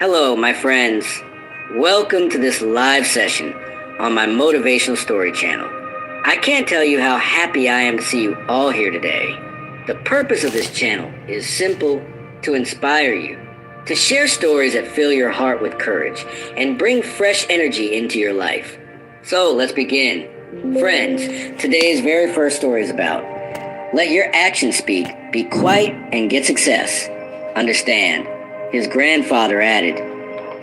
Hello, my friends. Welcome to this live session on my Motivational Story channel. I can't tell you how happy I am to see you all here today. The purpose of this channel is simple: to inspire you, to share stories that fill your heart with courage and bring fresh energy into your life. So let's begin. Friends, today's very first story is about: let your actions speak, be quiet, and get success. Understand, his grandfather added,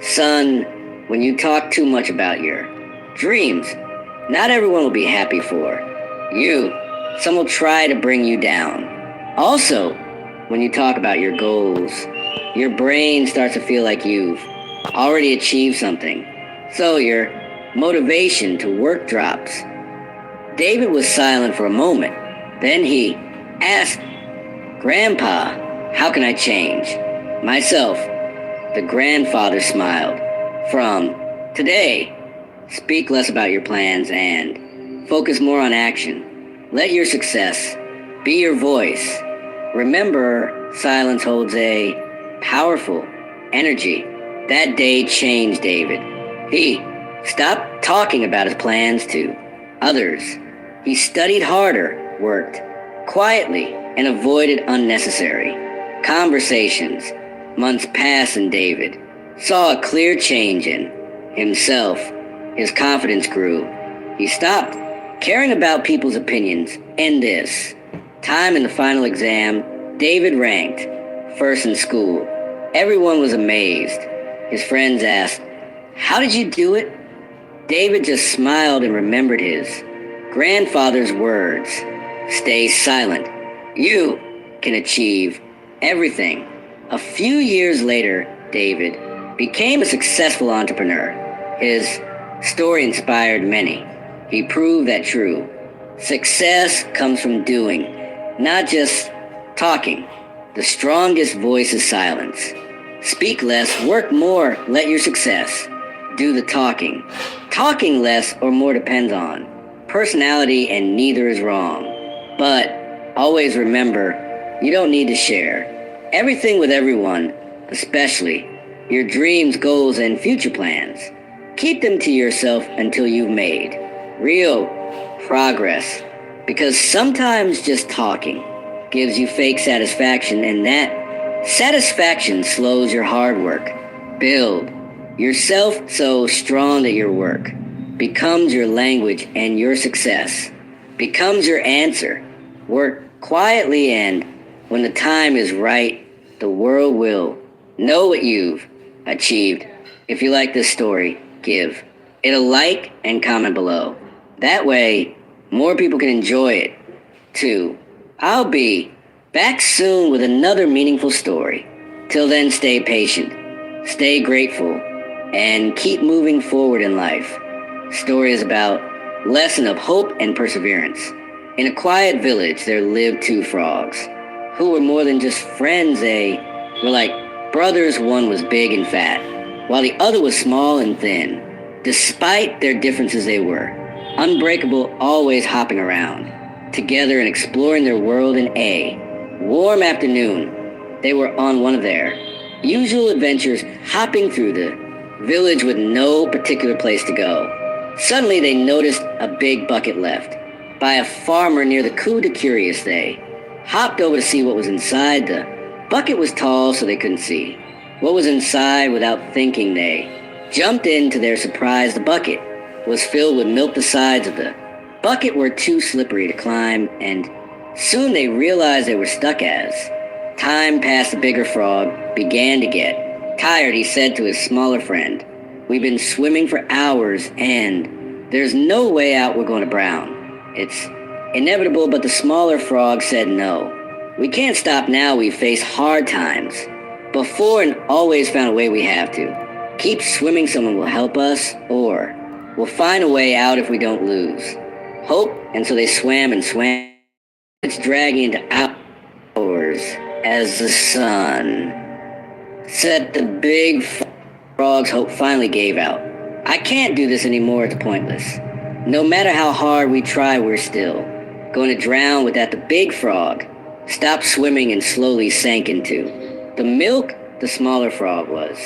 "Son, when you talk too much about your dreams, not everyone will be happy for you. Some will try to bring you down. Also, when you talk about your goals, your brain starts to feel like you've already achieved something. So your motivation to work drops." David was silent for a moment. Then he asked, "Grandpa, how can I change?" "Myself," the grandfather smiled. "From today, speak less about your plans and focus more on action. Let your success be your voice. Remember, silence holds a powerful energy." That day changed David. He stopped talking about his plans to others. He studied harder, worked quietly, and avoided unnecessary conversations. Months passed and David saw a clear change in himself. His confidence grew. He stopped caring about people's opinions. And this time in the final exam, David ranked first in school. Everyone was amazed. His friends asked, "How did you do it?" David just smiled and remembered his grandfather's words: "Stay silent. You can achieve everything." A few years later, David became a successful entrepreneur. His story inspired many. He proved that true success comes from doing, not just talking. The strongest voice is silence. Speak less, work more, let your success do the talking. Talking less or more depends on personality, and neither is wrong. But always remember, you don't need to share everything with everyone, especially your dreams, goals, and future plans. Keep them to yourself until you've made real progress, because sometimes just talking gives you fake satisfaction, and that satisfaction slows your hard work. Build yourself so strong that your work becomes your language and your success becomes your answer. Work quietly, and when the time is right, the world will know what you've achieved. If you like this story, give it a like and comment below. That way, more people can enjoy it too. I'll be back soon with another meaningful story. Till then, stay patient, stay grateful, and keep moving forward in life. Story is about lesson of hope and perseverance. In a quiet village, there lived two frogs who were more than just friends. They were like brothers. One was big and fat, while the other was small and thin. Despite their differences, they were unbreakable, always hopping around together and exploring their world. In a warm afternoon, they were on one of their usual adventures, hopping through the village with no particular place to go. Suddenly, they noticed a big bucket left by a farmer near the Coup de Curious. They hopped over to see what was inside. The bucket was tall, so they couldn't see what was inside. Without thinking, they jumped in. To their surprise, the bucket was filled with milk. The sides of the bucket were too slippery to climb, and soon they realized they were stuck. As time passed, the bigger frog began to get tired. He said to his smaller friend, "We've been swimming for hours, and there's no way out. We're going to drown. It's inevitable." But the smaller frog said, "No, we can't stop now. We've faced hard times before and always found a way. We have to keep swimming. Someone will help us, or we'll find a way out if we don't lose hope." And so they swam and swam. It's dragging into hours. As the sun set, the big frog's hope finally gave out. "I can't do this anymore. It's pointless. No matter how hard we try, we're still going to drown." With that, the big frog stopped swimming and slowly sank into the milk. The smaller frog was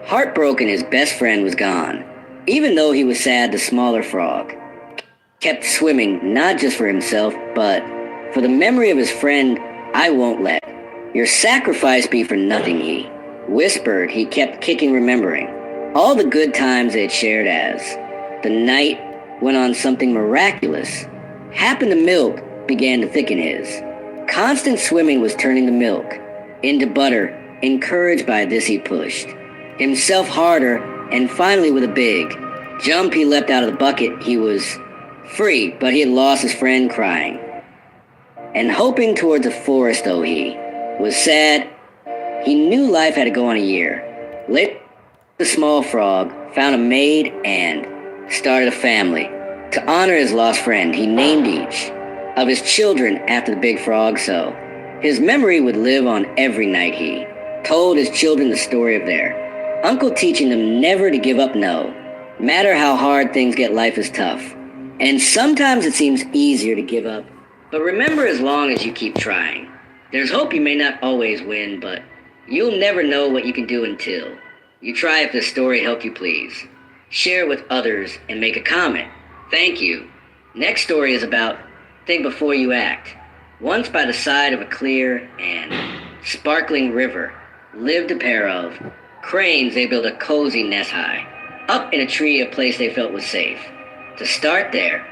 Heartbroken, his best friend was gone. Even though he was sad, the smaller frog kept swimming, not just for himself, but for the memory of his friend. I won't let your sacrifice be for nothing, he whispered. He kept kicking, remembering all the good times they had shared as the night went on. Something miraculous happened. The milk began to thicken. His constant swimming was turning the milk into butter. Encouraged by this, he pushed himself harder, and finally, with a big jump, he leapt out of the bucket. He was free, but he had lost his friend, crying and hoping towards the forest. Though he was sad, he knew life had to go on. A year later, the small frog found a maid and started a family. To honor his lost friend, he named each of his children after the big frog, so his memory would live on. Every night he told his children the story of their uncle, teaching them never to give up. No matter how hard things get, life is tough, and sometimes it seems easier to give up. But remember, as long as you keep trying, there's hope. You may not always win, but you'll never know what you can do until you try. If this story helped you, please share it with others and make a comment. Thank you. Next story is about think before you act. Once by the side of a clear and sparkling river lived a pair of cranes. They built a cozy nest high up in a tree, a place they felt was safe to start their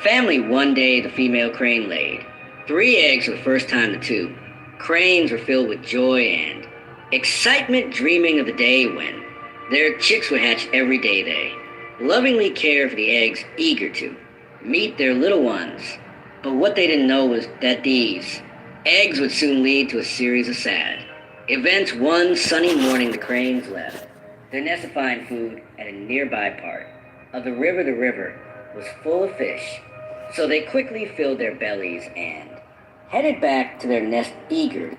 family. One day, the female crane laid 3 eggs for the first time. The 2 cranes were filled with joy and excitement, dreaming of the day when their chicks would hatch. Every day they lovingly cared for the eggs, eager to meet their little ones. But what they didn't know was that these eggs would soon lead to a series of sad events. One sunny morning, the cranes left their nest to find food at a nearby part of the river. The river was full of fish, so they quickly filled their bellies and headed back to their nest, eager